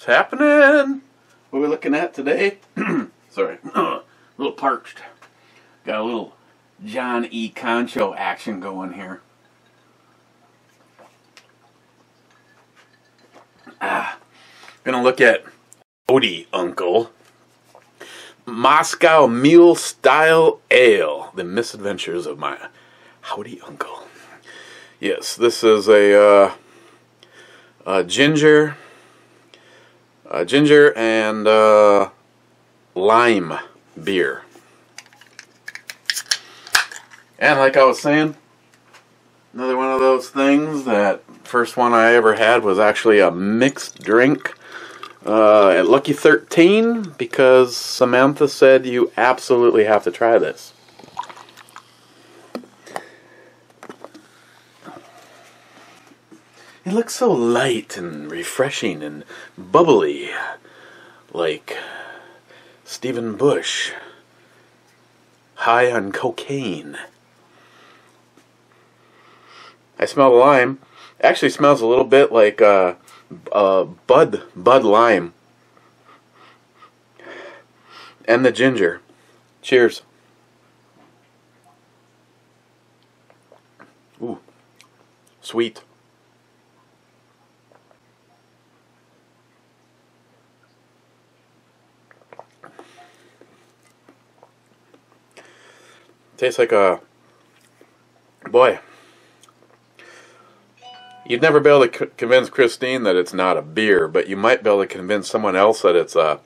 What's happening? What are we looking at today? Sorry, a little parched. Got a little John E. Concho action going here. Gonna look at Rowdy Uncle Moscow Mule Style Ale, The Misadventures of My Rowdy Uncle. Yes, this is a ginger and lime beer. And like I was saying, another one of those things that first one I ever had was actually a mixed drink at Lucky 13 because Samantha said you absolutely have to try this. It looks so light and refreshing and bubbly, like Stephen Bush, high on cocaine. I smell the lime. It actually smells a little bit like Bud Lime. And the ginger. Cheers. Ooh, sweet. Tastes like a... Boy. You'd never be able to convince Christine that it's not a beer, but you might be able to convince someone else that it's a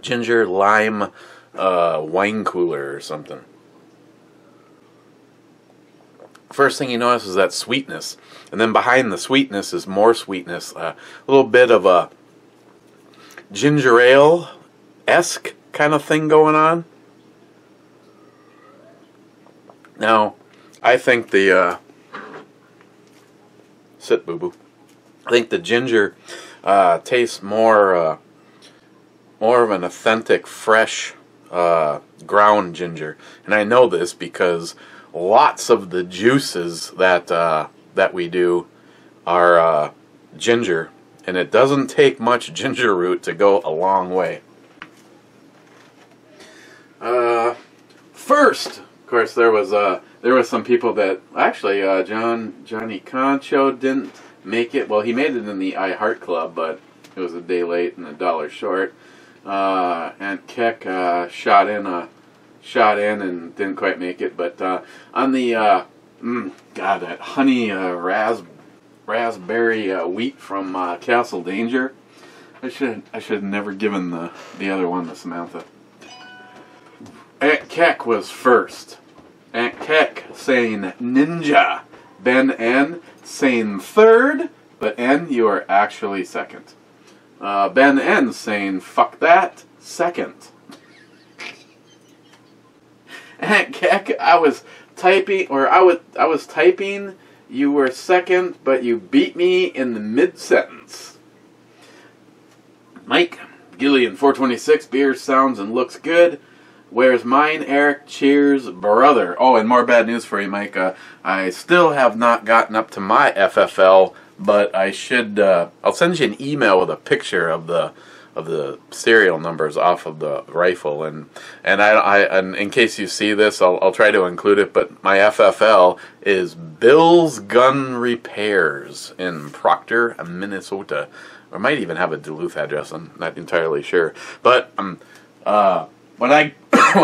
ginger lime wine cooler or something. First thing you notice is that sweetness, and then behind the sweetness is more sweetness. A little bit of a ginger ale-esque kind of thing going on. Now, I think the sit boo boo. I think the ginger tastes more of an authentic, fresh ground ginger, and I know this because lots of the juices that we do are ginger, and it doesn't take much ginger root to go a long way. First. Of course, there was some people that actually Johnny Concho didn't make it. Well, he made it in the I Heart Club, but it was a day late and $1 short. And Keck shot in and didn't quite make it. But on the God, that honey raspberry wheat from Castle Danger, I should have never given the other one to Samantha. Aunt Keck was first. Aunt Keck saying ninja. Ben N saying third, but N, you are actually second. Ben N saying fuck that, second. Aunt Keck, I was typing, you were second, but you beat me in the mid-sentence. Mike, Gillian 426, beer sounds and looks good. Where's mine, Eric? Cheers, brother. Oh, and more bad news for you, Mike. I still have not gotten up to my FFL, but I should. I'll send you an email with a picture of the serial numbers off of the rifle, and in case you see this, I'll try to include it. But my FFL is Bill's Gun Repairs in Proctor, Minnesota, or might even have a Duluth address. I'm not entirely sure, but when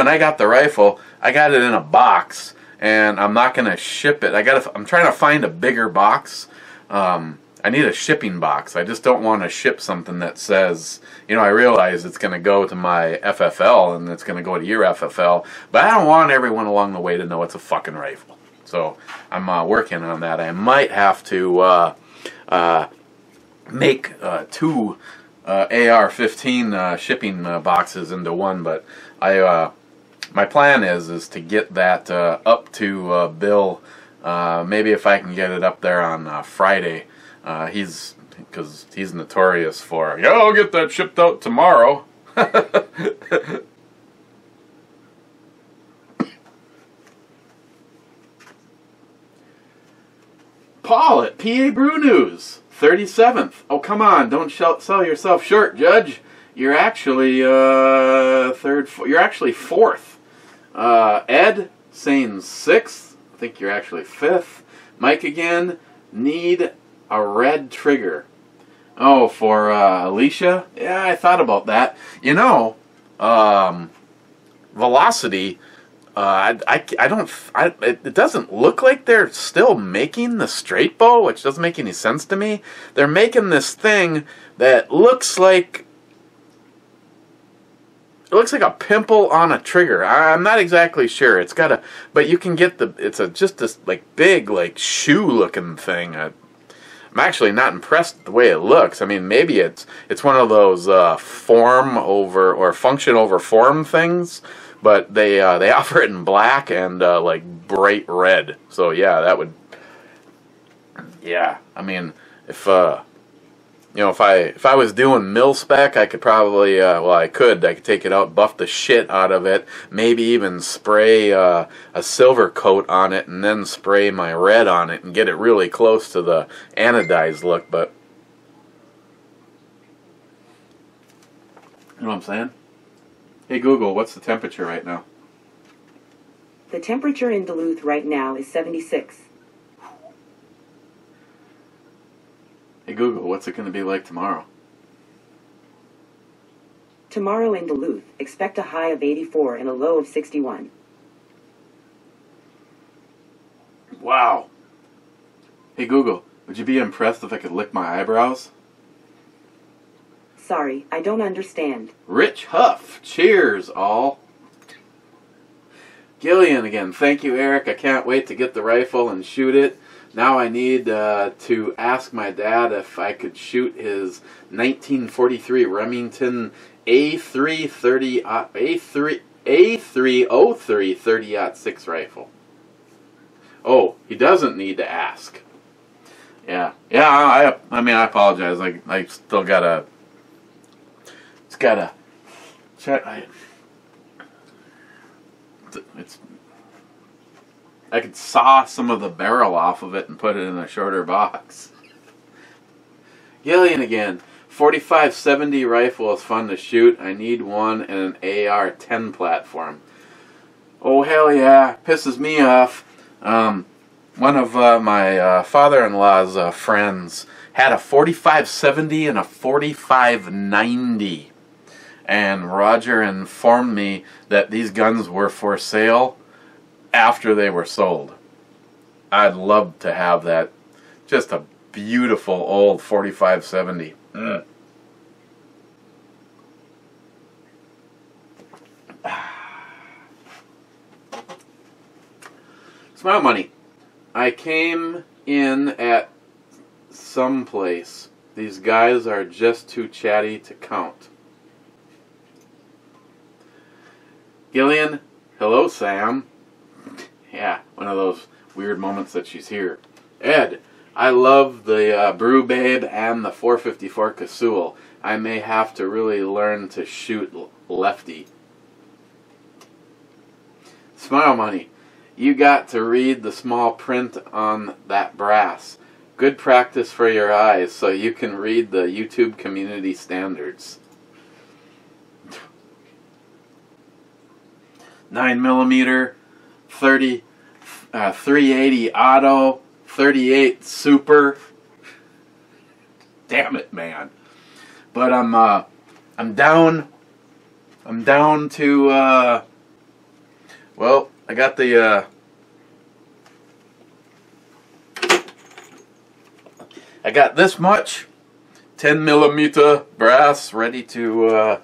I got the rifle, I got it in a box, and I'm not gonna ship it. I'm trying to find a bigger box. I need a shipping box. I just don't want to ship something that says, I realize it's gonna go to my FFL and it's gonna go to your FFL, but I don't want everyone along the way to know it's a fucking rifle. So I'm working on that. I might have to make two AR-15 shipping boxes into one, but my plan is to get that up to Bill. Maybe if I can get it up there on Friday. Because he's notorious for, I'll get that shipped out tomorrow. Paul at PA Brew News. 37th. Oh, come on. Don't sell yourself short, Judge. You're actually you're actually 4th. Ed saying 6th. I think you're actually 5th. Mike again. Need a red trigger. Oh, for Alicia? Yeah, I thought about that. You know, Velocity, it doesn't look like they're still making the straight bow, which doesn't make any sense to me. They're making this thing that looks like a pimple on a trigger. I'm not exactly sure. It's got but you can get just this like big like shoe looking thing. I'm actually not impressed with the way it looks. I mean, maybe it's one of those form over or function over form things, but they offer it in black and like bright red. So yeah, that would. Yeah, I mean, if I was doing mil spec, I could probably I could take it out, buff the shit out of it, maybe even spray a silver coat on it, and then spray my red on it and get it really close to the anodized look. But you know what I'm saying? Hey Google, what's the temperature right now? The temperature in Duluth right now is 76. Hey Google, what's it going to be like tomorrow? Tomorrow in Duluth, expect a high of 84 and a low of 61. Wow. Hey Google, would you be impressed if I could lick my eyebrows? Sorry, I don't understand. Rich Huff, cheers all. Gillian again, thank you Eric, I can't wait to get the rifle and shoot it. Now I need to ask my dad if I could shoot his 1943 Remington A303 30-06 rifle. Oh, he doesn't need to ask. Yeah. I mean, I apologize. I still gotta. It's gotta. I could saw some of the barrel off of it and put it in a shorter box. Gillian again. 45-70 rifle is fun to shoot. I need one and an AR-10 platform. Oh, hell yeah. Pisses me off. One of my father-in-law's friends had a 45-70 and a 45-90. And Roger informed me that these guns were for sale after they were sold. I'd love to have that. Just a beautiful old 45-70. Smile money. I came in at some place. These guys are just too chatty to count. Gillian, hello Sam. Yeah, one of those weird moments that she's here. Ed, I love the Brew Babe and the 454 Casull. I may have to really learn to shoot lefty. Smile Money, you got to read the small print on that brass. Good practice for your eyes so you can read the YouTube community standards. 9mm, 380 auto, 38 super. Damn it, man! But I'm down to well, I got the I got this much 10mm brass ready to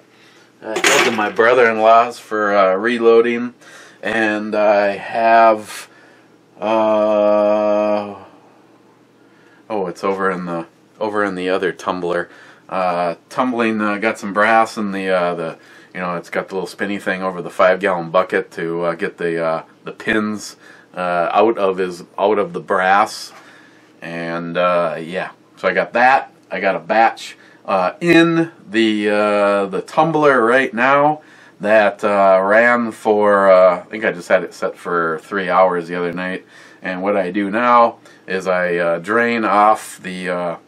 head to my brother-in-law's for reloading, and I have oh, it's over in the other tumbler. Tumbling got some brass in the it's got the little spinny thing over the 5-gallon bucket to get the pins out of the brass, and yeah. So I got that. I got a batch in the tumbler right now that ran for I think I just had it set for 3 hours the other night. And what I do now is I drain off the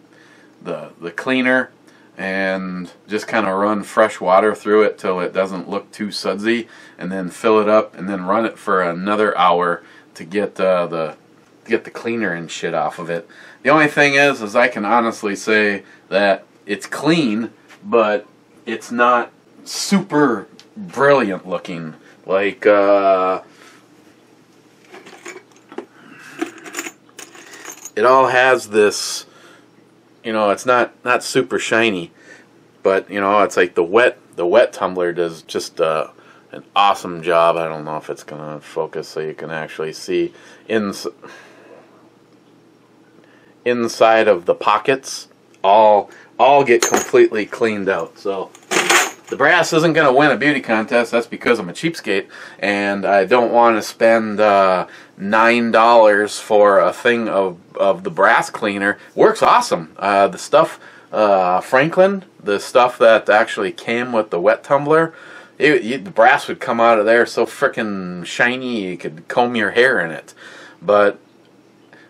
the cleaner and just kind of run fresh water through it till it doesn't look too sudsy, and then fill it up and then run it for another hour to get the cleaner and shit off of it. The only thing is I can honestly say that it's clean, but it's not super brilliant looking. Like, it all has this, you know, it's not super shiny, but, you know, it's like the wet tumbler does just an awesome job. I don't know if it's going to focus so you can actually see inside of the pockets. All get completely cleaned out. So the brass isn't going to win a beauty contest. That's because I'm a cheapskate, and I don't want to spend $9 for a thing of the brass cleaner. Works awesome. The stuff, Franklin, the stuff that actually came with the wet tumbler, the brass would come out of there so frickin' shiny you could comb your hair in it. But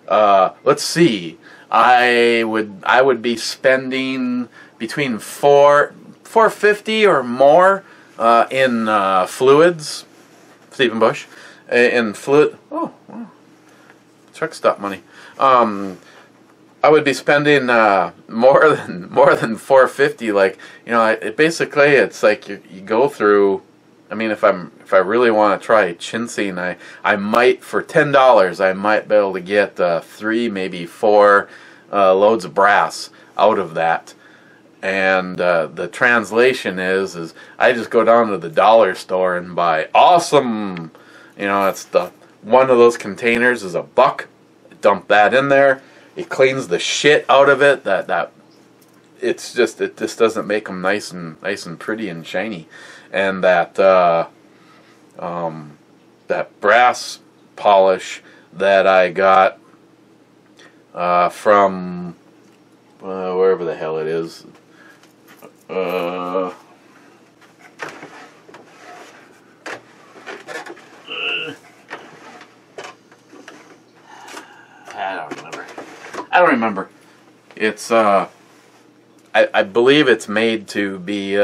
let's see. I would be spending between $450 or more in fluids. Stephen Bush in fluid. Oh, wow. Truck stop money. I would be spending more than $450. Like, you know, basically it's like you go through. I mean, if I really want to try chintzy, I might, for $10, I might be able to get 3, maybe 4 loads of brass out of that. And the translation is I just go down to the dollar store and buy awesome. You know, it's one of those containers is $1. Dump that in there. It cleans the shit out of it. It just doesn't make them nice and pretty and shiny. And that brass polish that I got from wherever the hell it is. I don't remember. It's I believe it's made to be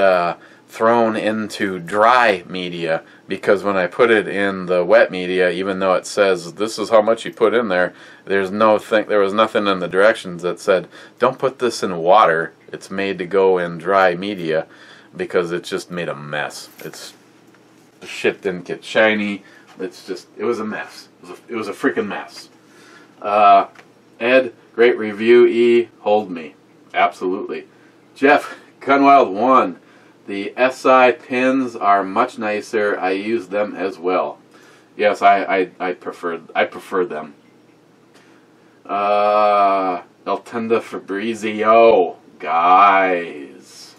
thrown into dry media, because when I put it in the wet media, even though it says this is how much you put in there, there was nothing in the directions that said don't put this in water. It's made to go in dry media, because it just made a mess. The shit didn't get shiny. It was a mess. It was a freaking mess. Ed, great review. E, hold me. Absolutely. Jeff, Gunwild 1. The SI pins are much nicer. I use them as well. Yes, I prefer them. Eltenda Fabrizio. Guys.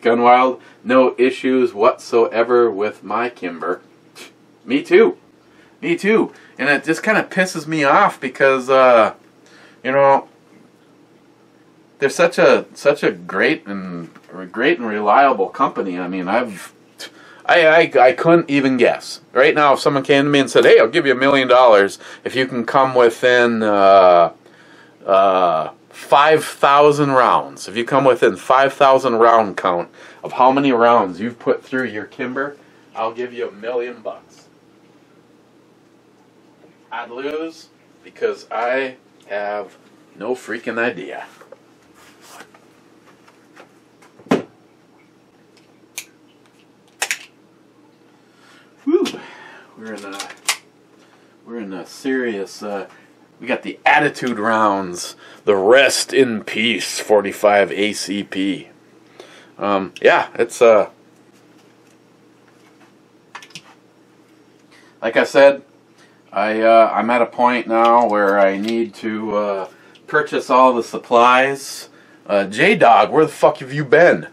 Gunwild, no issues whatsoever with my Kimber. Me too. Me too. And it just kind of pisses me off because, you know, they're such a great and reliable company. I mean, I couldn't even guess. Right now, if someone came to me and said, "Hey, I'll give you $1 million if you can come within 5,000 rounds. If you come within 5,000 round count of how many rounds you've put through your Kimber, I'll give you $1 million." I'd lose because I have no freaking idea. Whew. We're in a serious. We got the attitude rounds. The rest in peace 45 ACP. Yeah, it's like I said, I'm at a point now where I need to purchase all the supplies. J-Dog, where the fuck have you been?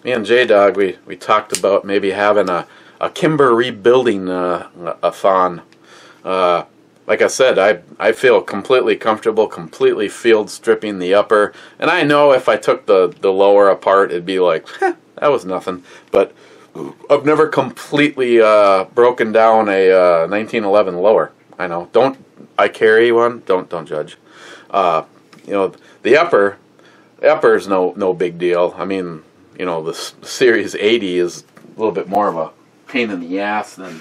Me and J-Dog, we talked about maybe having a Kimber rebuilding a thon. Like I said, I feel completely comfortable, completely field stripping the upper. And I know if I took the lower apart, it'd be like, that was nothing. But I've never completely broken down a 1911 lower. I know. I carry one. Don't judge. you know, the upper's no big deal. I mean, you know, the Series 80 is a little bit more of a pain in the ass than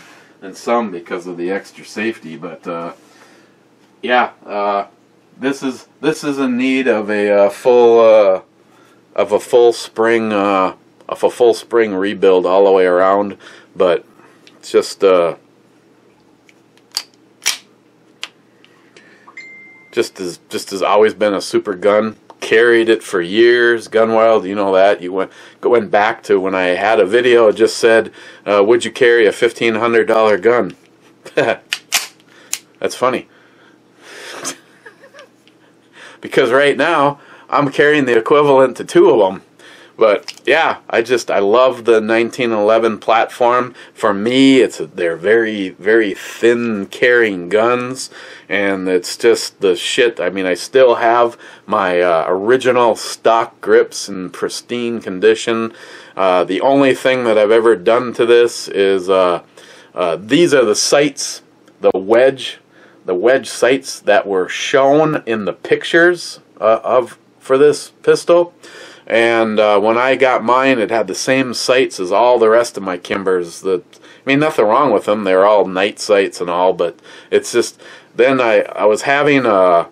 some because of the extra safety. But yeah, this is in need of a full spring rebuild all the way around. But it's just has always been a super gun. Carried it for years. Gunwild, you know that. You went back to when I had a video. It just said, "Would you carry a $1,500 gun?" That's funny. Because right now I'm carrying the equivalent to 2 of them. But yeah, I love the 1911 platform. For me, they're very, very thin carrying guns, and it's just the shit. I mean, I still have my original stock grips in pristine condition. The only thing that I've ever done to this is these are the sights, the wedge sights that were shown in the pictures for this pistol. And when I got mine, it had the same sights as all the rest of my Kimbers. I mean, nothing wrong with them. They're all night sights and all, but it's just, then I was having an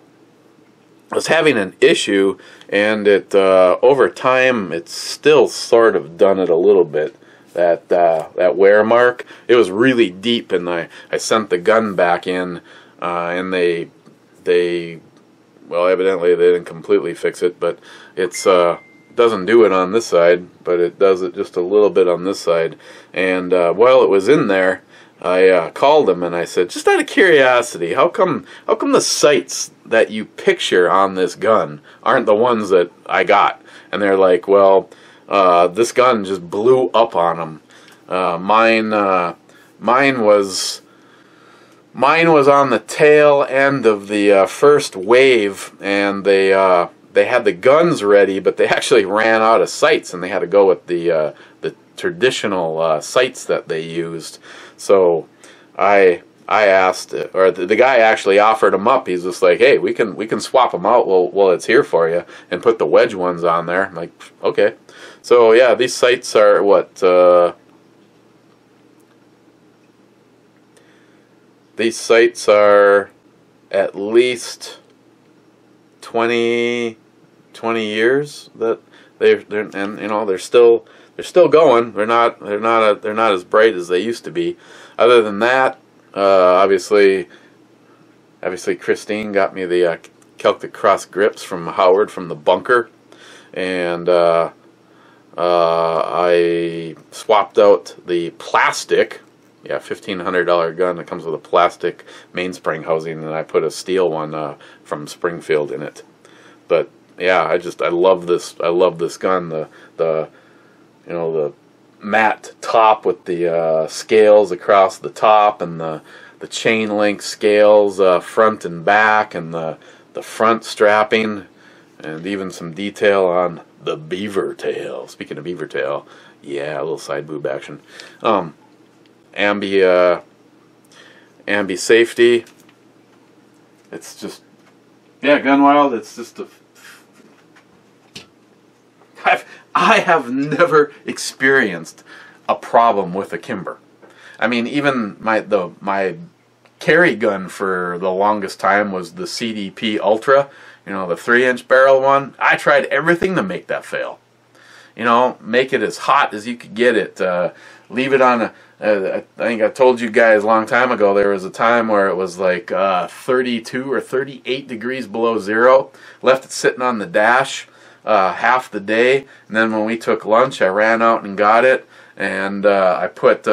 issue, and it over time it's still sort of done it a little bit. That wear mark, it was really deep, and I sent the gun back in, and they well, evidently they didn't completely fix it, but it's doesn't do it on this side, but it does it just a little bit on this side. And while it was in there, I called them and I said, just out of curiosity, how come the sights that you picture on this gun aren't the ones that I got? And they're like, well, this gun just blew up on them. Mine was on the tail end of the first wave, and they had the guns ready, but they actually ran out of sights, and they had to go with the traditional sights that they used. So I asked, or the guy actually offered them up. He's just like, hey, we can swap them out while it's here for you, and put the wedge ones on there. I'm like, okay. So yeah, these sights are what? These sights are at least 20 years that they're and you know they're still going. They're not as bright as they used to be. Other than that, obviously Christine got me the Celtic Cross grips from Howard from the bunker, and I swapped out the plastic. Yeah, $1,500 gun that comes with a plastic mainspring housing, and I put a steel one from Springfield in it. But yeah, I love this. I love this gun. The matte top with the scales across the top, and the chain link scales front and back, and the front strapping, and even some detail on the beaver tail. Speaking of beaver tail, yeah, a little side boob action. Ambi safety. It's just, yeah, Gunwild. It's just I have never experienced a problem with a Kimber. I mean, even my carry gun for the longest time was the CDP Ultra. You know, the 3-inch barrel one. I tried everything to make that fail. You know, make it as hot as you could get it. Leave it on I think I told you guys a long time ago, there was a time where it was like 32 or 38 degrees below zero. Left it sitting on the dash half the day, and then when we took lunch, I ran out and got it, and I put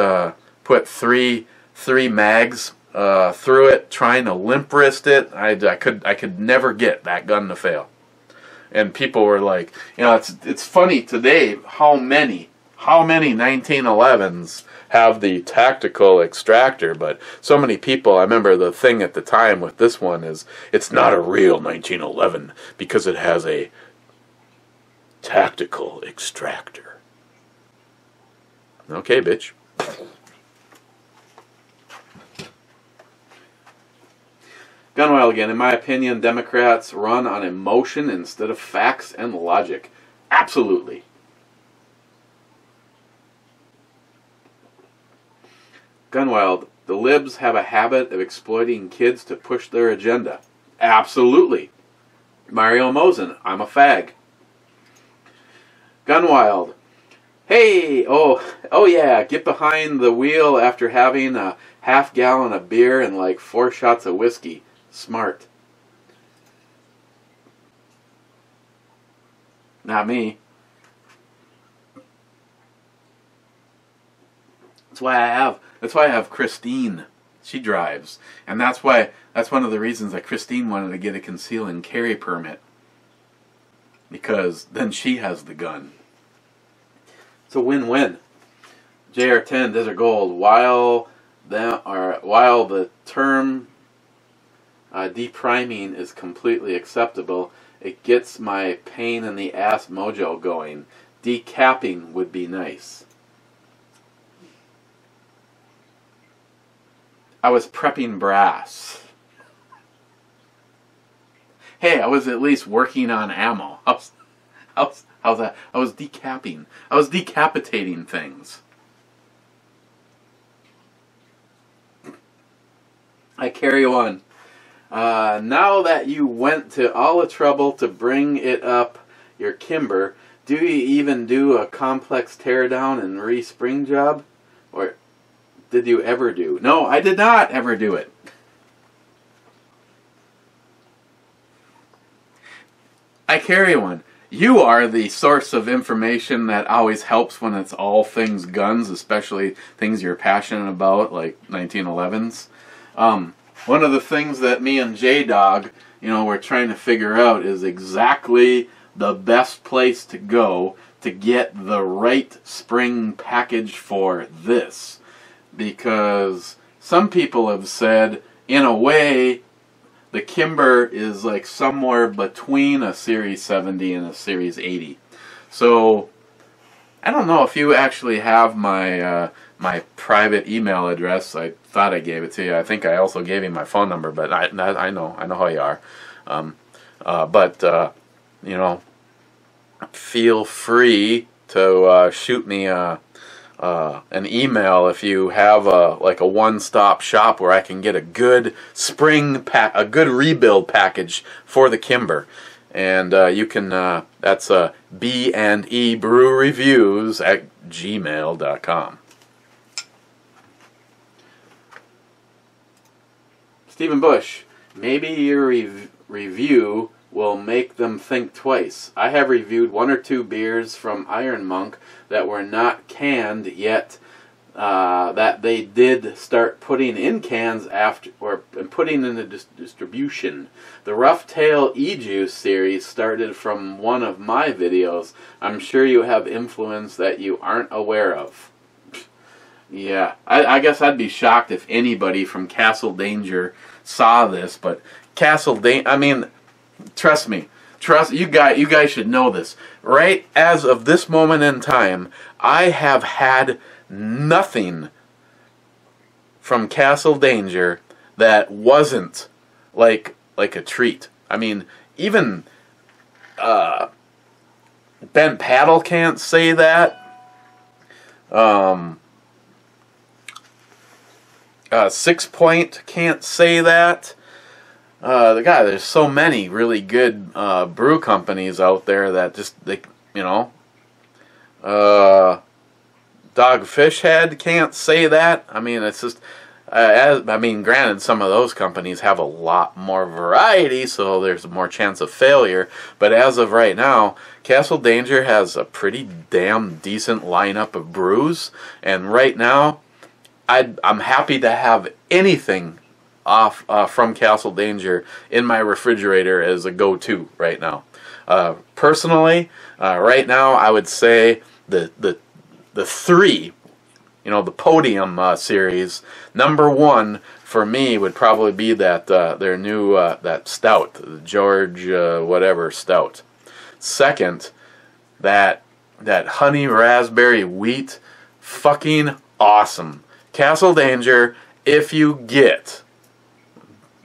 three mags through it, trying to limp wrist it. I could never get that gun to fail. And people were like, you know, it's funny today how many 1911s have the tactical extractor, but so many people, I remember the thing at the time with this one is it's not a real 1911 because it has a tactical extractor. Okay, bitch. Gunwild again. In my opinion, Democrats run on emotion instead of facts and logic. Absolutely. Gunwild. The libs have a habit of exploiting kids to push their agenda. Absolutely. Mario Mosen. I'm a fag. Gunwild. Hey, oh yeah, get behind the wheel after having a half-gallon of beer and like 4 shots of whiskey. Smart. Not me. That's why I have Christine. She drives. And that's one of the reasons that Christine wanted to get a conceal and carry permit. Because then she has the gun. It's a win-win. JR10 Desert Gold. While the term depriming is completely acceptable, it gets my pain in the ass mojo going. Decapping would be nice. I was prepping brass. Hey, I was at least working on ammo. How's that? I was decapping. I was decapitating things. I carry on. Now that you went to all the trouble to bring it up, your Kimber, do you even do a complex teardown and re-spring job? Or did you ever do? No, I did not ever do it. I carry one. You are the source of information that always helps when it's all things guns, especially things you're passionate about, like 1911s. One of the things that me and J-Dog, we're trying to figure out is exactly the best place to go to get the right spring package for this. Because some people have said, in a way, the Kimber is like somewhere between a Series 70 and a Series 80. So, I don't know if you actually have my my private email address. I thought I gave it to you. I think I also gave you my phone number, but I know how you are. Feel free to shoot me an email if you have a one-stop shop where I can get a good a good rebuild package for the Kimber. And you can, that's BandEBrewReviews@gmail.com. Stephen Bush, maybe your review will make them think twice. I have reviewed 1 or 2 beers from Iron Monk that were not canned yet, that they did start putting in cans after, or putting in the distribution. The Rough Tail E-Juice series started from one of my videos. I'm sure you have influence that you aren't aware of. Yeah, I guess I'd be shocked if anybody from Castle Danger saw this, but Castle Danger, I mean, trust me. You guys should know this. Right as of this moment in time, I have had nothing from Castle Danger that wasn't like a treat. I mean, even Ben Paddle can't say that. Six Point can't say that. There's so many really good brew companies out there that just Dogfish Head can't say that. I mean, it's just, granted, some of those companies have a lot more variety, so there's more chance of failure. But as of right now, Castle Danger has a pretty damn decent lineup of brews, and right now, I'm happy to have anything off from Castle Danger in my refrigerator as a go-to right now. Personally, right now I would say the 3, the Podium series. Number 1 for me would probably be that their new that stout, the George whatever stout. Second, that honey raspberry wheat, fucking awesome. Castle Danger, if you get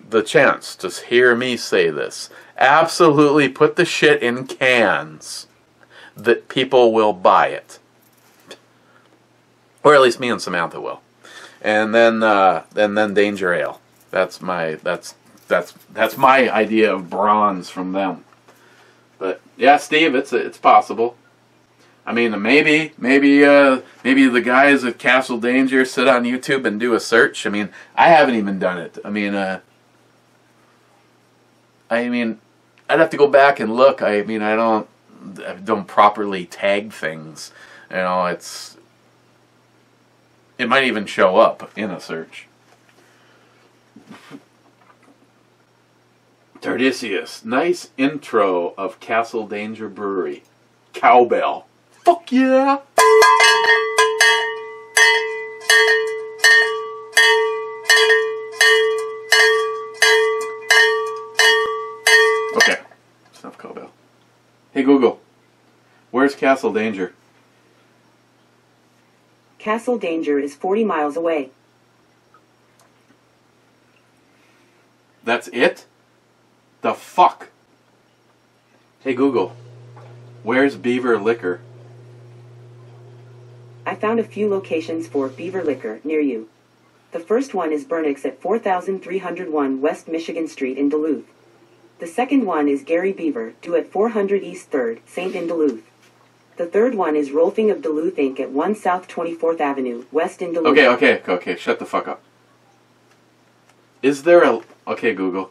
the chance to hear me say this, absolutely put the shit in cans that people will buy it. Or at least me and Samantha will. And then Danger Ale. That's my idea of bronze from them. But yeah, Steve, it's possible. I mean, maybe the guys at Castle Danger sit on YouTube and do a search. I mean, I haven't even done it. I mean, I'd have to go back and look. I mean, I don't properly tag things. You know, it might even show up in a search. Tardisius, nice intro of Castle Danger Brewery. Cowbell. Fuck yeah! Okay, enough cowbell. Hey Google, where's Castle Danger? Castle Danger is 40 miles away. That's it? The fuck? Hey Google, where's Beaver Liquor? I found a few locations for Beaver Liquor near you. The first one is Burnix at 4301 West Michigan Street in Duluth. The second one is Gary Beaver, due at 400 East 3rd, St. in Duluth. The third one is Rolfing of Duluth Inc. at 1 South 24th Avenue, West in Duluth. Okay, shut the fuck up. Okay, Google.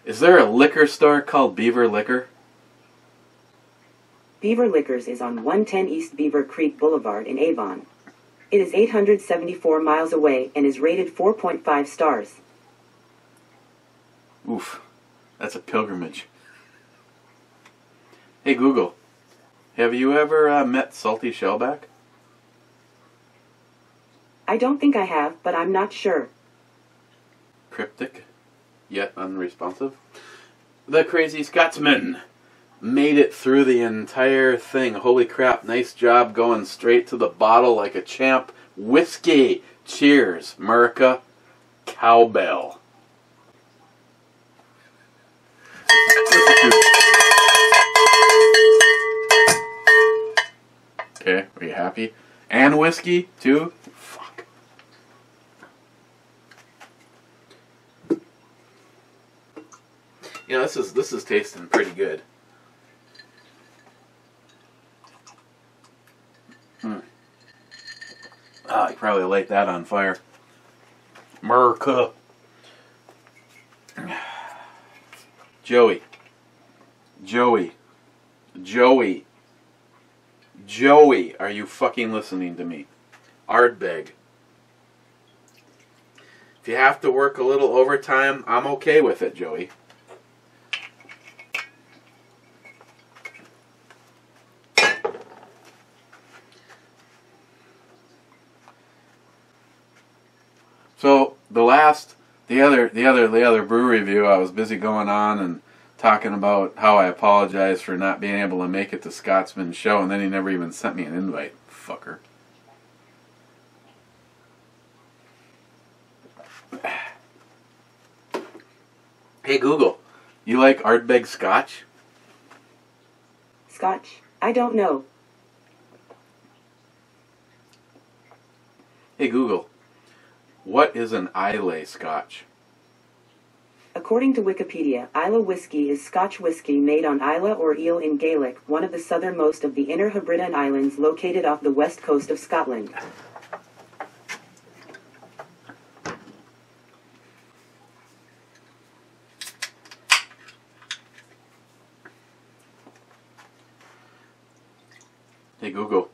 Is there a liquor store called Beaver Liquor? Beaver Liquors is on 110 East Beaver Creek Boulevard in Avon. It is 874 miles away and is rated 4.5 stars. Oof, that's a pilgrimage. Hey Google, have you ever met Salty Shellback? I don't think I have, but I'm not sure. Cryptic, yet unresponsive. The Crazy Scotsman made it through the entire thing. Holy crap, nice job going straight to the bottle like a champ. Whiskey. Cheers, America. Cowbell. Okay, are you happy? And whiskey, too? Fuck. You know, this is tasting pretty good. I probably light that on fire. America. Joey, are you fucking listening to me? Ardbeg. If you have to work a little overtime, I'm okay with it, Joey. So the other brew review, I was busy going on and talking about how I apologize for not being able to make it to Scotsman's show, and then he never even sent me an invite, fucker. Hey Google, you like Ardbeg Scotch? Scotch? I don't know. Hey Google, what is an Islay Scotch? According to Wikipedia, Islay whiskey is Scotch whiskey made on Islay or Eel in Gaelic, one of the southernmost of the Inner Hebridean Islands located off the west coast of Scotland. Hey Google,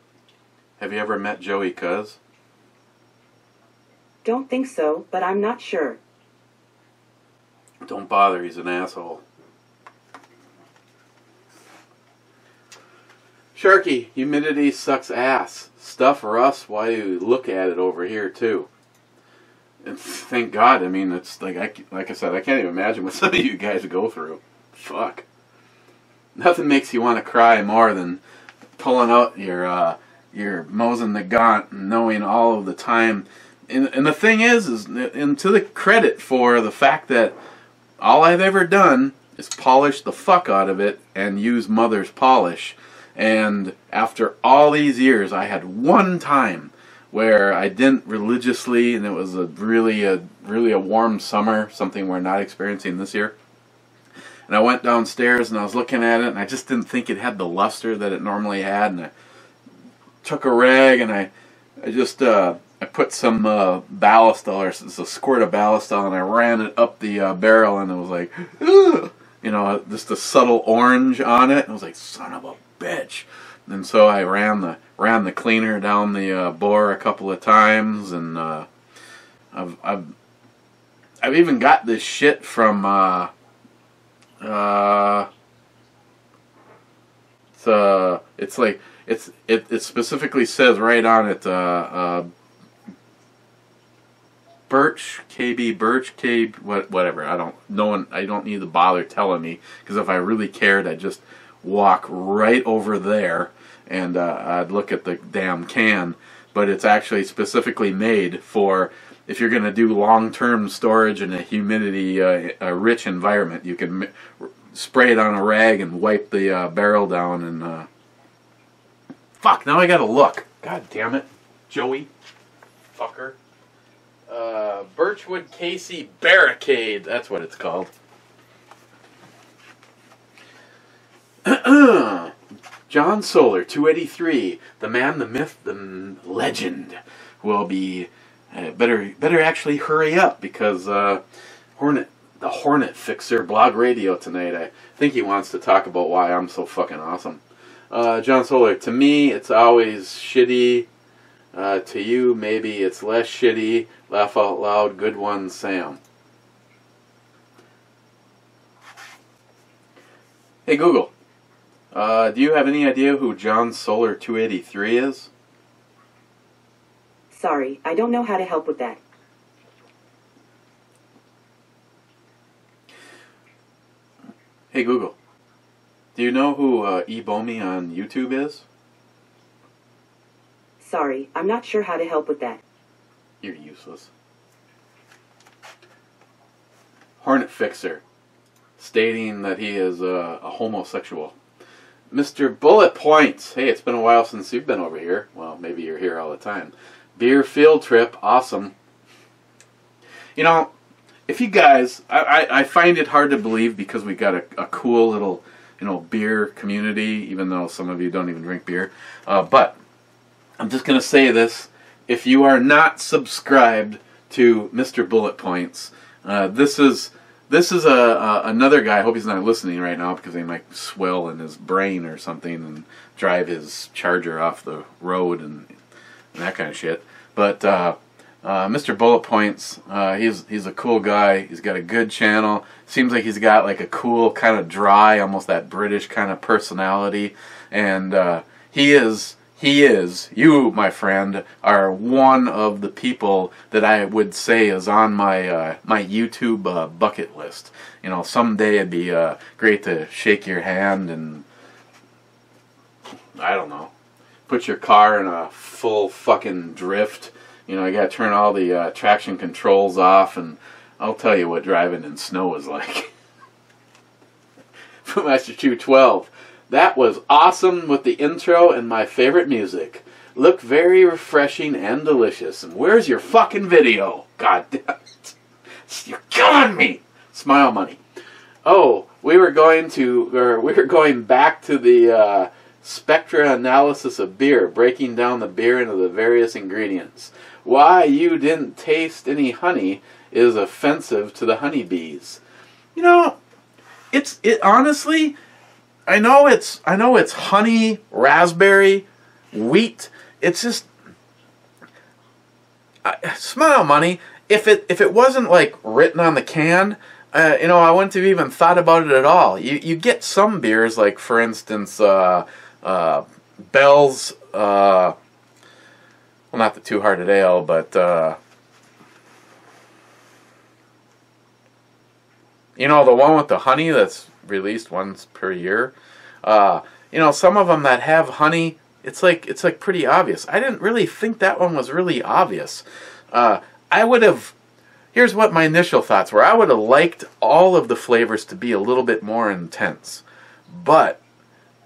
have you ever met Joey Cuz? Don't think so, but I'm not sure. Don't bother, he's an asshole. Sharky, humidity sucks ass. Stuff for us while you look at it over here too. And thank God, I mean, it's like I said, I can't even imagine what some of you guys go through. Fuck. Nothing makes you want to cry more than pulling out your Mosin Nagant and knowing all of the time. And the thing is and to the credit for the fact that all I've ever done is polish the fuck out of it and use Mother's polish. And after all these years, I had one time where I didn't religiously, and it was really a warm summer, something we're not experiencing this year. And I went downstairs and I was looking at it, and I just didn't think it had the luster that it normally had. And I took a rag and I put some ballast oil, or a squirt of ballast oil, and I ran it up the barrel, and it was like, ugh! You know, just a subtle orange on it. And I was like, son of a bitch. And so I ran the cleaner down the bore a couple of times, and I've even got this shit from it specifically says right on it Birch whatever. I don't need to bother telling me, because if I really cared, I'd just walk right over there and I'd look at the damn can. But it's actually specifically made for, if you're going to do long-term storage in a humidity rich environment, you can spray it on a rag and wipe the barrel down. And fuck, now I gotta look. God damn it, Joey, fucker. Birchwood Casey Barricade, that's what it's called. John Solar, 283, the man, the myth, the legend, will be better actually hurry up, because the Hornet Fixer blog radio tonight. I think he wants to talk about why I'm so fucking awesome. John Solar, to me it's always shitty. To you maybe it's less shitty. Laugh out loud. Good one, Sam. Hey Google, do you have any idea who John Solar 283 is? Sorry, I don't know how to help with that. Hey Google, do you know who eBomi on YouTube is? Sorry, I'm not sure how to help with that. You're useless. Hornet Fixer, stating that he is a homosexual. Mr. Bullet Points, hey, it's been a while since you've been over here. Well, maybe you're here all the time. Beer field trip, awesome. You know, if you guys, I find it hard to believe, because we got a cool little, beer community, even though some of you don't even drink beer. But I'm just going to say this. If you are not subscribed to Mr. Bullet Points, this is another guy. I hope he's not listening right now, because he might swell in his brain or something and drive his Charger off the road and that kind of shit. But Mr. Bullet Points, he's a cool guy. He's got a good channel. Seems like he's got like a cool kind of dry, almost that British kind of personality. And you, my friend, are one of the people that I would say is on my my YouTube bucket list. Someday it'd be great to shake your hand and, I don't know, put your car in a full fucking drift. You gotta turn all the traction controls off, and I'll tell you what driving in snow is like. Master 212. That was awesome with the intro and my favorite music. Looked very refreshing and delicious. And where's your fucking video? God damn it. You're killing me. Smile money. Oh, we were going back to the spectra analysis of beer, breaking down the beer into the various ingredients. Why you didn't taste any honey is offensive to the honeybees. It honestly, I know it's honey, raspberry, wheat. It's just smile money. If it wasn't like written on the can, I wouldn't have even thought about it at all. You get some beers, like for instance, Bell's. Well, not the Two Hearted Ale, but the one with the honey that's released once per year. Some of them that have honey, it's like pretty obvious. I didn't really think that one was really obvious. I would have, here's what my initial thoughts were. I would have liked all of the flavors to be a little bit more intense, but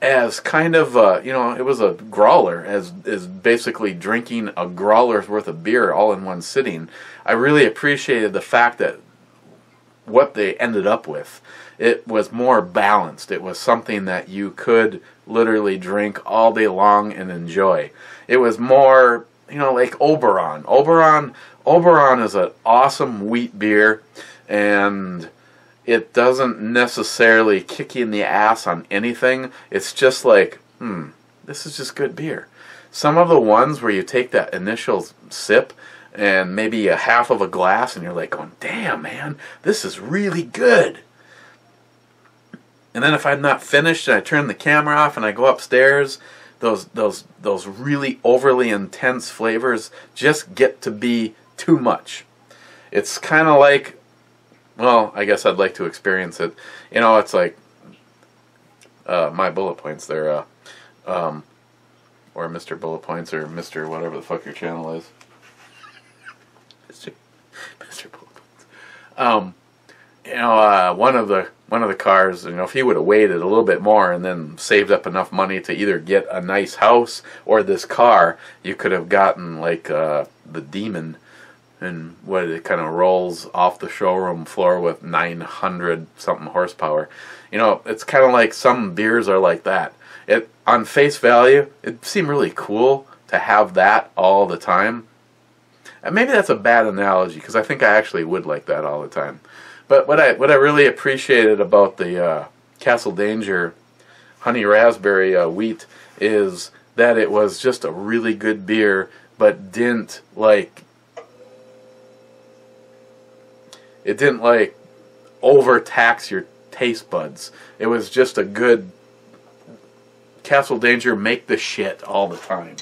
as kind of it was a growler, as basically drinking a growler's worth of beer all in one sitting. I really appreciated the fact that what they ended up with, it was more balanced. It was something that you could literally drink all day long and enjoy. It was more, like Oberon. Oberon is an awesome wheat beer, and it doesn't necessarily kick you in the ass on anything. It's just like, this is just good beer. Some of the ones where you take that initial sip and maybe a half of a glass and you're like going, damn, man, this is really good. And then if I'm not finished and I turn the camera off and I go upstairs, those really overly intense flavors just get to be too much. It's kind of like, well, I guess I'd like to experience it. It's like my bullet points there, or Mr. Bullet Points, or Mr. whatever the fuck your channel is. Mr. Bullet Points. One of the cars, if he would have waited a little bit more and then saved up enough money to either get a nice house or this car, you could have gotten like the Demon, and what it kind of rolls off the showroom floor with 900 something horsepower. It's kind of like some beers are like that. It, on face value, it seemed really cool to have that all the time. And maybe that's a bad analogy, because I think I actually would like that all the time. But what I really appreciated about the Castle Danger Honey Raspberry wheat is that it was just a really good beer, but didn't overtax your taste buds. It was just a good Castle Danger, make the shit all the time.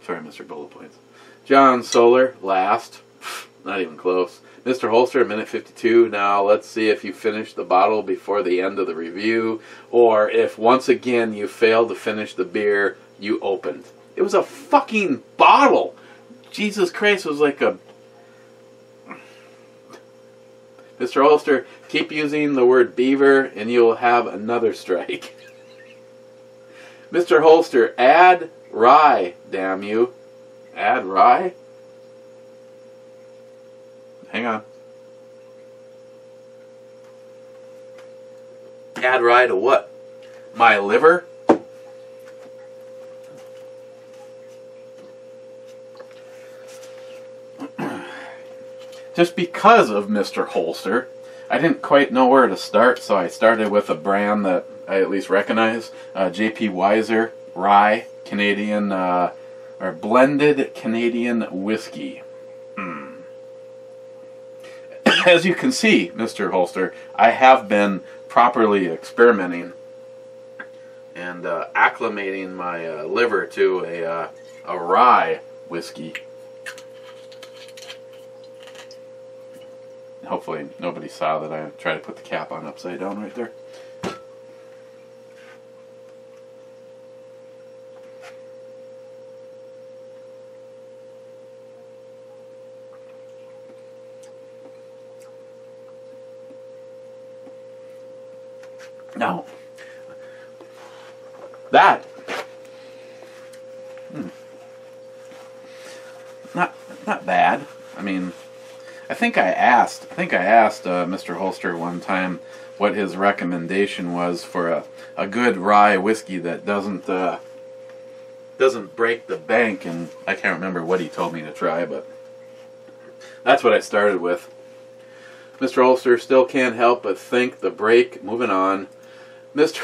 Sorry, Mr. Bullet Points. John Solar, last. Not even close. Mr. Holster, minute 52. Now, let's see if you finished the bottle before the end of the review, or if once again you failed to finish the beer you opened. It was a fucking bottle! Jesus Christ, it was like a... Mr. Holster, keep using the word beaver and you'll have another strike. Mr. Holster, add rye, damn you. Add rye? Hang on. Add rye to what? My liver? Just because of Mr. Holster, I didn't quite know where to start, so I started with a brand that I at least recognize, J.P. Weiser Rye Canadian, or blended Canadian whiskey. As you can see, Mr. Holster, I have been properly experimenting and acclimating my liver to a rye whiskey. Hopefully nobody saw that I tried to put the cap on upside down right there. Now, that not bad. I mean, I think I asked Mr. Holster one time what his recommendation was for a good rye whiskey that doesn't break the bank, and I can't remember what he told me to try, but that's what I started with. Mr. Holster still can't help but think the break. Moving on, Mr.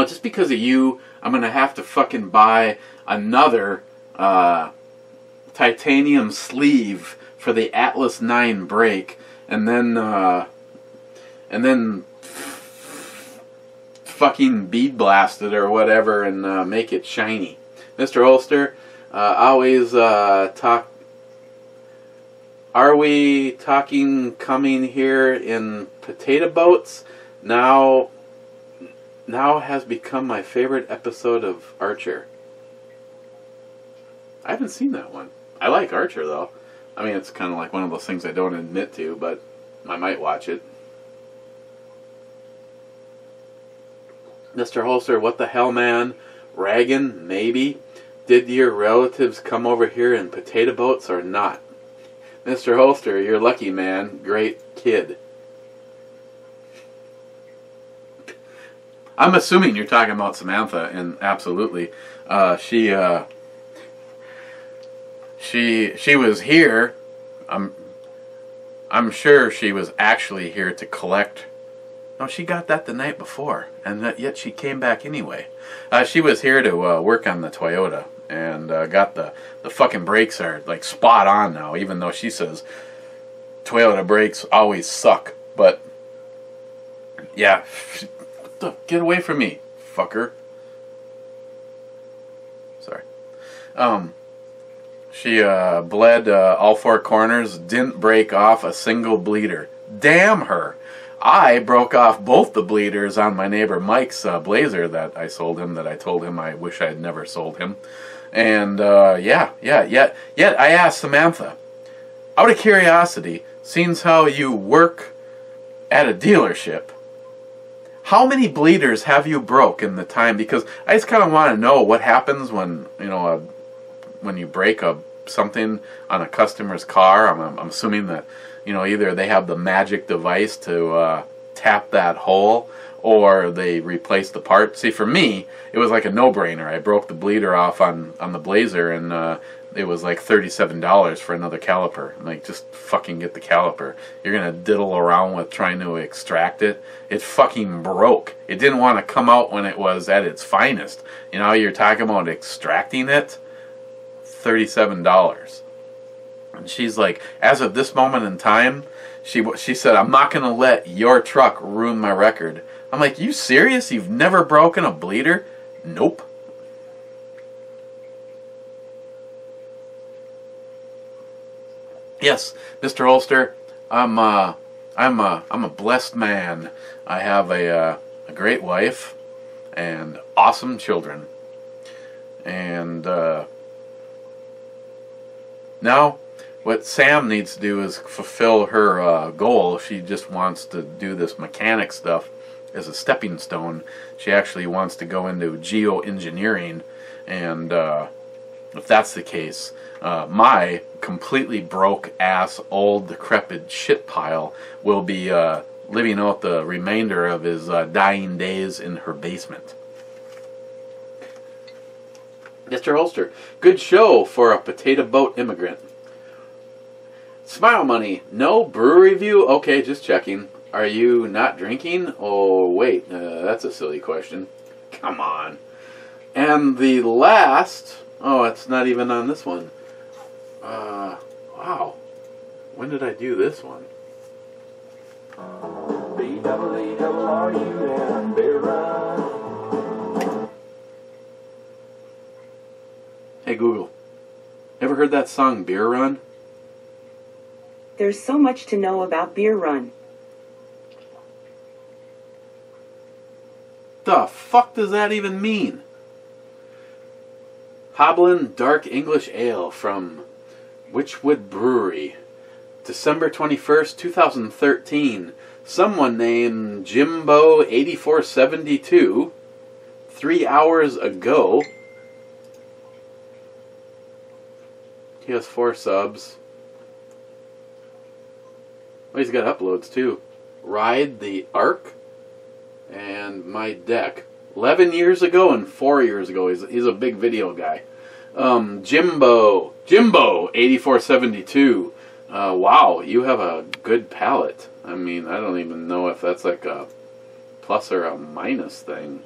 Just because of you, I'm gonna have to fucking buy another titanium sleeve for the Atlas 9 break, and then fucking bead blast it or whatever and make it shiny. Mr. Holster, always talk. Are we talking coming here in potato boats? Now now has become my favorite episode of Archer. I haven't seen that one. I like Archer, though. I mean, it's kind of like one of those things I don't admit to, but I might watch it. Mr. Holster, what the hell, man? Raggin'? Maybe? Did your relatives come over here in potato boats or not? Mr. Holster, you're lucky, man. Great kid. I'm assuming you're talking about Samantha, and absolutely. She was here. I'm sure she was actually here to collect. No, she got that the night before, and yet she came back anyway. She was here to work on the Toyota, and got the fucking brakes are like spot on now, even though she says Toyota brakes always suck. But yeah, get away from me, fucker. Sorry. She bled all four corners, didn't break off a single bleeder. Damn her. I broke off both the bleeders on my neighbor Mike's Blazer that I sold him, that I told him I wish I had never sold him. And yet I asked Samantha, out of curiosity, seeing how you work at a dealership, how many bleeders have you broke in the time? Because I just kind of want to know what happens when, you know, when you break something on a customer's car. I'm assuming that, you know, either they have the magic device to tap that hole, or they replace the part. See, for me, it was like a no-brainer. I broke the bleeder off on the Blazer, and it was like $37 for another caliper. I'm like, just fucking get the caliper. You're going to diddle around with trying to extract it. It fucking broke. It didn't want to come out when it was at its finest. You know, you're talking about extracting it? $37. And she's like, as of this moment in time, she said, I'm not going to let your truck ruin my record. I'm like, you serious? You've never broken a bleeder? Nope. Yes, Mr. Holster, I'm a blessed man. I have a great wife and awesome children. And now what Sam needs to do is fulfill her goal. She just wants to do this mechanic stuff as a stepping stone. She actually wants to go into geoengineering, and if that's the case, my completely broke ass old decrepit shit pile will be living out the remainder of his dying days in her basement. Mr. Holster, good show for a potato boat immigrant. Smile Money, no brew review? Okay, just checking. Are you not drinking? Oh, wait, that's a silly question. Come on. And the last, oh, it's not even on this one. Wow. When did I do this one? Hey Google, ever heard that song Beer Run? There's so much to know about Beer Run. The fuck does that even mean? Hoblin Dark English Ale from Witchwood Brewery. December 21st, 2013. Someone named Jimbo8472 3 hours ago. He has 4 subs. Oh, he's got uploads too. Ride the Ark and My Deck. 11 years ago and 4 years ago. He's a big video guy. Jimbo8472. Wow, you have a good palate. I mean, I don't even know if that's like a plus or a minus thing.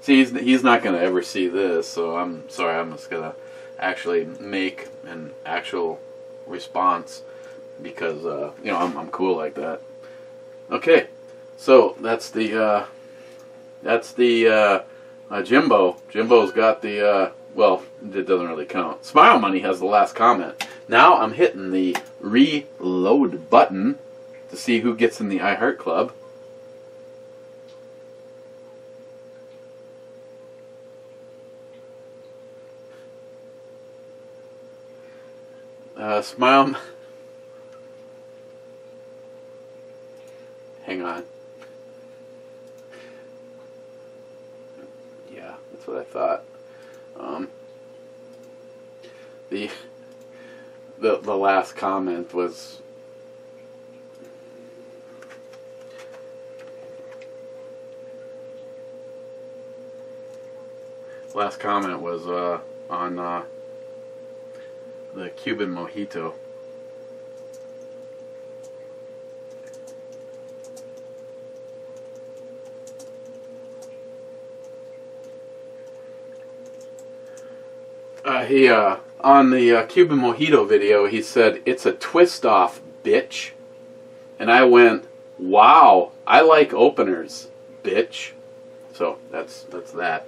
See, he's not going to ever see this, so I'm sorry. I'm just going to actually make an actual response because, you know, I'm cool like that. Okay, so that's the Jimbo. Jimbo's got the, well, it doesn't really count. Smile Money has the last comment. Now I'm hitting the reload button to see who gets in the iHeart Club. Smile. Hang on. Yeah, that's what I thought. The last comment was. Last comment was on the Cuban mojito. He on the Cuban mojito video, he said, "It's a twist off, bitch," and I went, "Wow, I like openers, bitch." So that's that.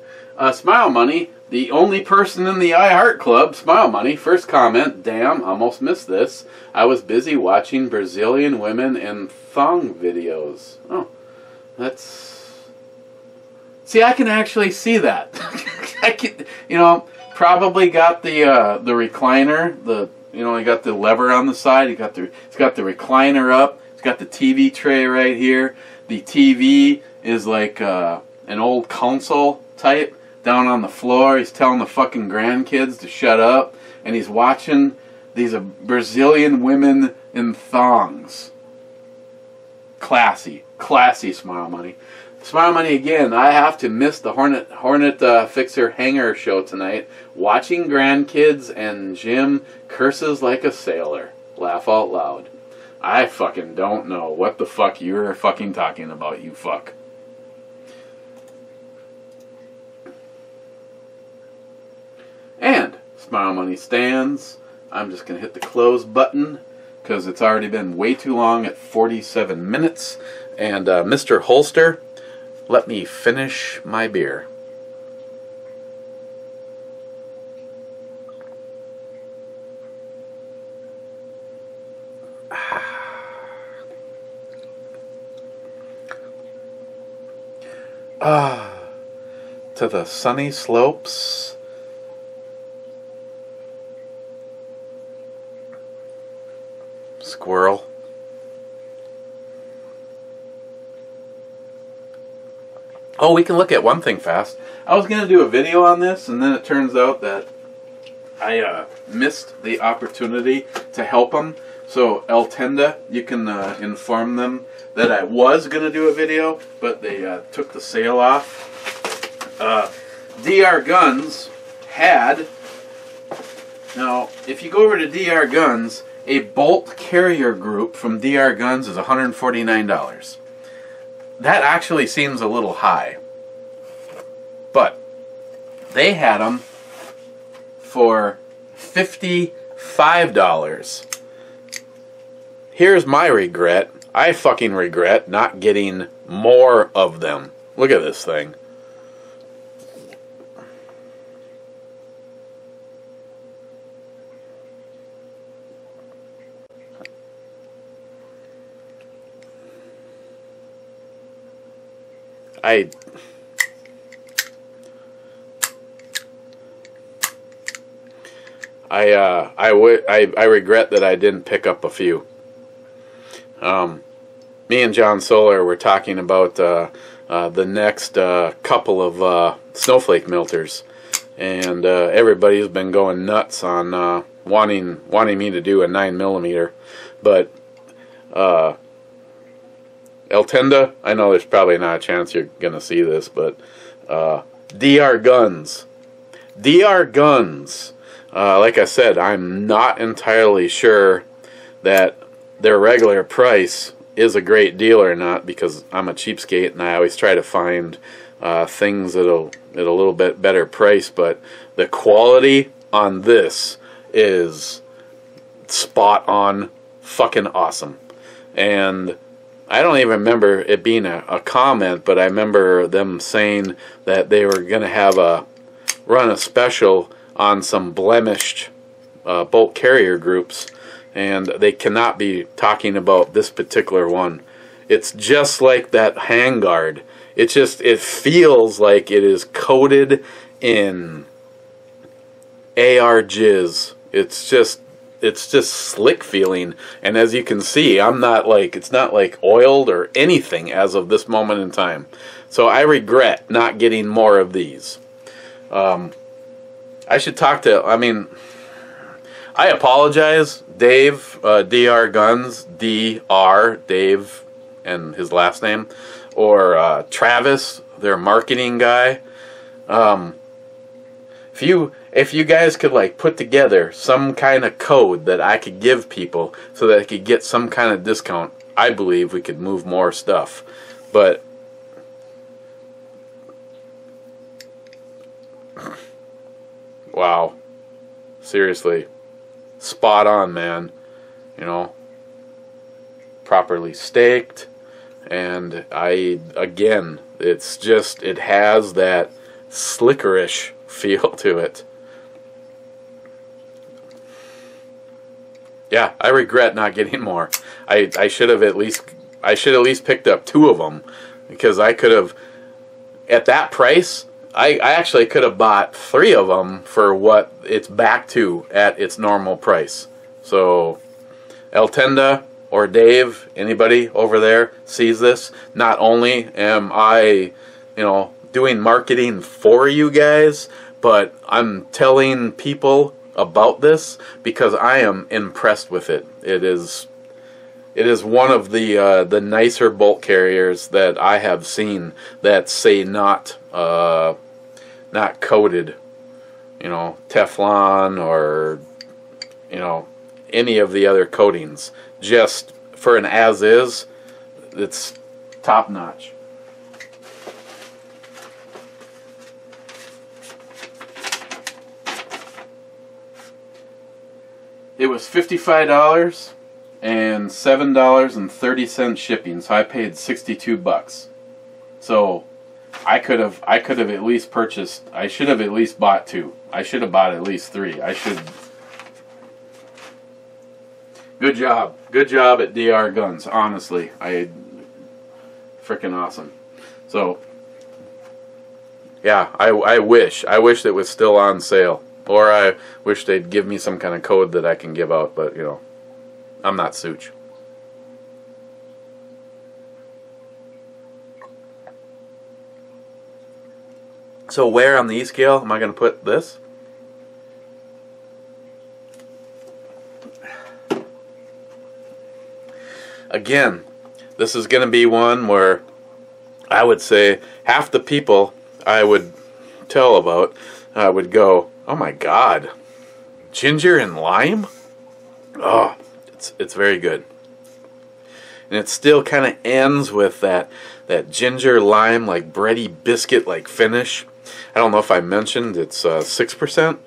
Smile Money, the only person in the iHeart Club. Smile Money, first comment. Damn, almost missed this. I was busy watching Brazilian women in thong videos. Oh, that's. See, I can actually see that. I can, probably got the recliner. He got the lever on the side. He's got the recliner up. He's got the TV tray right here. The TV is like an old console type down on the floor. He's telling the fucking grandkids to shut up, and he's watching these Brazilian women in thongs. Classy Smile Money. Smile Money again. I have to miss the Hornet Fixer Hanger show tonight. Watching grandkids and Jim curses like a sailor. Laugh out loud. I fucking don't know what the fuck you're fucking talking about, you fuck. And Smile Money stands. I'm just going to hit the close button because it's already been way too long at 47 minutes. And Mr. Holster, let me finish my beer. To the sunny slopes. Squirrel. Oh, we can look at one thing fast. I was going to do a video on this, and then it turns out that I missed the opportunity to help them. So, El Tenda, you can inform them that I was going to do a video, but they took the sale off. DR Guns had... Now, if you go over to DR Guns, a bolt carrier group from DR Guns is $149. That actually seems a little high. But they had them for $55. Here's my regret. I fucking regret not getting more of them. Look at this thing. I regret that I didn't pick up a few. Me and John Solar were talking about the next couple of Snowflake Melters, and everybody's been going nuts on wanting me to do a 9mm, but El Tenda, I know there's probably not a chance you're going to see this, but DR Guns. DR Guns. Like I said, I'm not entirely sure that their regular price is a great deal or not, because I'm a cheapskate and I always try to find things at a little bit better price, but the quality on this is spot on, fucking awesome. And I don't even remember it being a comment, but I remember them saying that they were going to run a special on some blemished bolt carrier groups, and they cannot be talking about this particular one. It's just like that handguard. It feels like it is coated in AR jizz. It's just it's just slick feeling. And as you can see, I'm not like, it's not like oiled or anything as of this moment in time. So I regret not getting more of these. I should talk to, I mean, I apologize, Dave, DR Guns, DR, Dave, and his last name, or Travis, their marketing guy. If you guys could like put together some kind of code that I could give people so that I could get some kind of discount, I believe we could move more stuff. But wow, seriously, spot on, man. You know, properly staked, and again, it's just, it has that slickerish feel to it. Yeah, I regret not getting more. I should have at least picked up 2 of them, because I could have, at that price, I actually could have bought 3 of them for what it's back to at its normal price. So, El Tenda or Dave, anybody over there sees this, not only am I, you know, doing marketing for you guys, but I'm telling people about this because I am impressed with it. It is one of the nicer bolt carriers that I have seen that say not coated, you know, Teflon or, you know, any of the other coatings. Just for an as is, it's top notch. It was $55 and $7.30 shipping, so I paid $62. So I could have at least purchased. I should have at least bought 2. I should have bought at least 3. I should. Good job at DR Guns. Honestly, freaking awesome. So yeah, I wish it was still on sale. Or I wish they'd give me some kind of code that I can give out, but, you know, I'm not Such. So where on the E-scale am I going to put this? Again, this is going to be one where I would say half the people I would tell about would go, oh my God, ginger and lime? Oh, it's very good. And it still kind of ends with that ginger lime, like bready biscuit like finish. I don't know if I mentioned it's 6%.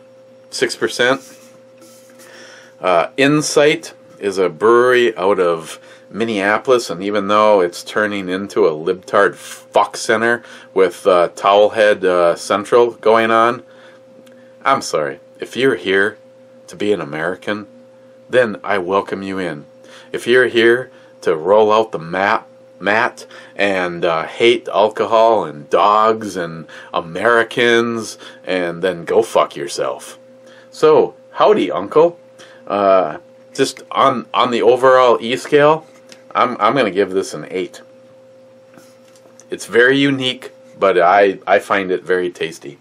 6%. Insight is a brewery out of Minneapolis, and even though it's turning into a libtard fuck center with Towelhead Central going on, I'm sorry. If you're here to be an American, then I welcome you in. If you're here to roll out the mat and hate alcohol and dogs and Americans, and then go fuck yourself. So, howdy, Uncle. Just on the overall E-scale, I'm going to give this an 8. It's very unique, but I find it very tasty.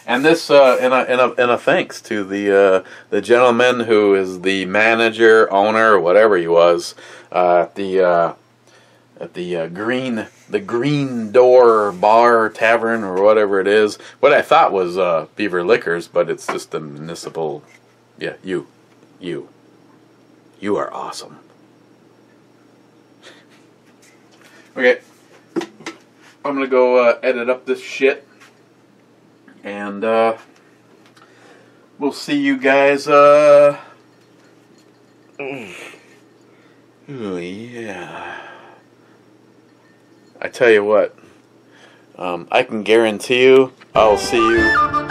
And this, and a thanks to the gentleman who is the manager, owner, or whatever he was, at the Green Door Bar Tavern or whatever it is. What I thought was Beaver Liquors, but it's just a municipal. Yeah, you are awesome. Okay, I'm gonna go edit up this shit. And we'll see you guys. Oh yeah. I tell you what. I can guarantee you, I'll see you